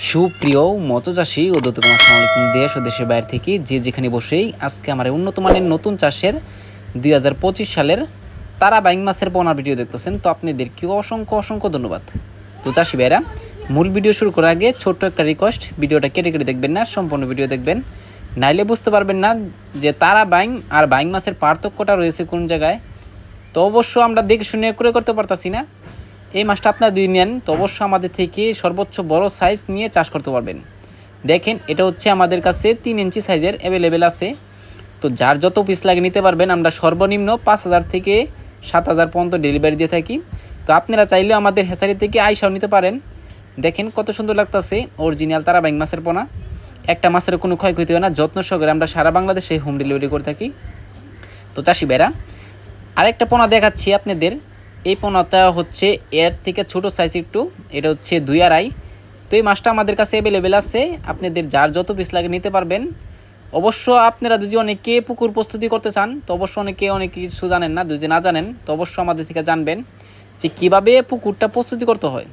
সুপ্রিয় মৎস্যচাষী ও দর্শক আসসালামু আলাইকুম। দেশ ও দেশের বাইরে থেকে যে যেখানে বসেই আজকে আমার উন্নত মানের নতুন চাষের 2025 সালের তারা বাইং মাছের পোনার ভিডিও দেখতেছেন, তো আপনাদেরকে অসংখ্য অসংখ্য ধন্যবাদ। তো চাষি ভাইরা, মূল ভিডিও শুরু করার আগে ছোট্ট একটা রিকোয়েস্ট, ভিডিওটা কেটে কেটে দেখবেন না, সম্পূর্ণ ভিডিও দেখবেন, নাইলে বুঝতে পারবেন না যে তারা বাইং আর বাইং মাছের পার্থক্যটা রয়েছে কোন জায়গায়। তো অবশ্য আমরা দেখে শুনে করে করতে পারতাছি না। এই মাছটা আপনারা যদি নেন তো অবশ্যই আমাদের থেকে সর্বোচ্চ বড় সাইজ নিয়ে চাষ করতে পারবেন। দেখেন, এটা হচ্ছে আমাদের কাছে 3 ইঞ্চি সাইজের অ্যাভেলেবেল আছে। তো যার যত পিস লাগে নিতে পারবেন। আমরা সর্বনিম্ন 5,000 থেকে 7,000 পর্যন্ত ডেলিভারি দিয়ে থাকি। তো আপনারা চাইলেও আমাদের হেসারি থেকে আইসাও নিতে পারেন। দেখেন কত সুন্দর লাগতেছে অরিজিনাল তারা বাইং মাছের পোনা। একটা মাছের কোনো ক্ষয়ক্ষতি হয় না, যত্ন সহকারে আমরা সারা বাংলাদেশে হোম ডেলিভারি করে থাকি। তো চাষি ভাইরা, আরেকটা পোনা দেখাচ্ছি আপনাদের। এই পোনাটা হচ্ছে এর থেকে ছোট সাইজ একটু, এটা হচ্ছে 2.5। তো এই মাছটা আমাদের কাছে অ্যাভেলেবেল আছে, আপনাদের যার যত পিস লাগে নিতে পারবেন। অবশ্য আপনারা যদি অনেকে পুকুর প্রস্তুতি করতে চান তো অবশ্য অনেকে অনেক কিছু জানেন না, যদি না জানেন তো অবশ্যই আমাদের থেকে জানবেন যে কীভাবে পুকুরটা প্রস্তুতি করতে হয়।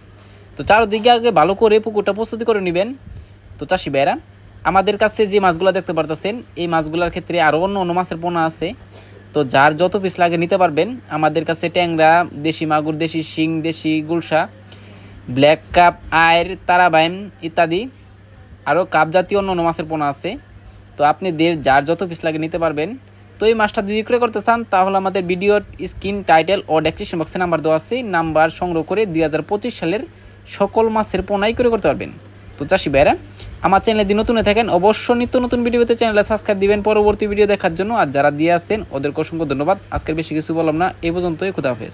তো চারদিকে আগে ভালো করে পুকুরটা প্রস্তুতি করে নেবেন। তো চাষি ভাইরা, আমাদের কাছে যে মাছগুলো দেখতে পারতেছেন এই মাছগুলোর ক্ষেত্রে আরও অন্য অন্য মাছের পোনা আছে। তো যার যত পিস লাগে নিতে পারবেন। আমাদের কাছে ট্যাংরা, দেশি মাগুর, দেশি শিং, দেশি গুলশা, ব্ল্যাক কাপ, আয়ের, তারাবাইম ইত্যাদি আরও কাপ জাতীয় অন্য অন্য মাছের পোনা আছে। তো আপনি যার যত পিস লাগে নিতে পারবেন। তো এই মাছটা যদি বিক্রয় করতে চান তাহলে আমাদের ভিডিওর স্ক্রিন টাইটেল ও ডেসক্রিপশন বক্সে নাম্বার দেওয়া আছে, নাম্বার সংগ্রহ করে 2025 সালের সকল মাছের পোনাই করে করতে পারবেন। তো চাষি ভাইরা, আমার চ্যানেলে যদি নতুন থাকেন অবশ্যই নিত্য নতুন ভিডিও পেতে চ্যানেলে সাবস্ক্রাইব দিবেন পরবর্তী ভিডিও দেখার জন্য। আর যারা দিয়ে আসছেন ওদেরকে অসংখ্য ধন্যবাদ। আজকের বেশি কিছু বললাম না, এই পর্যন্তই। খুদা হাফেজ।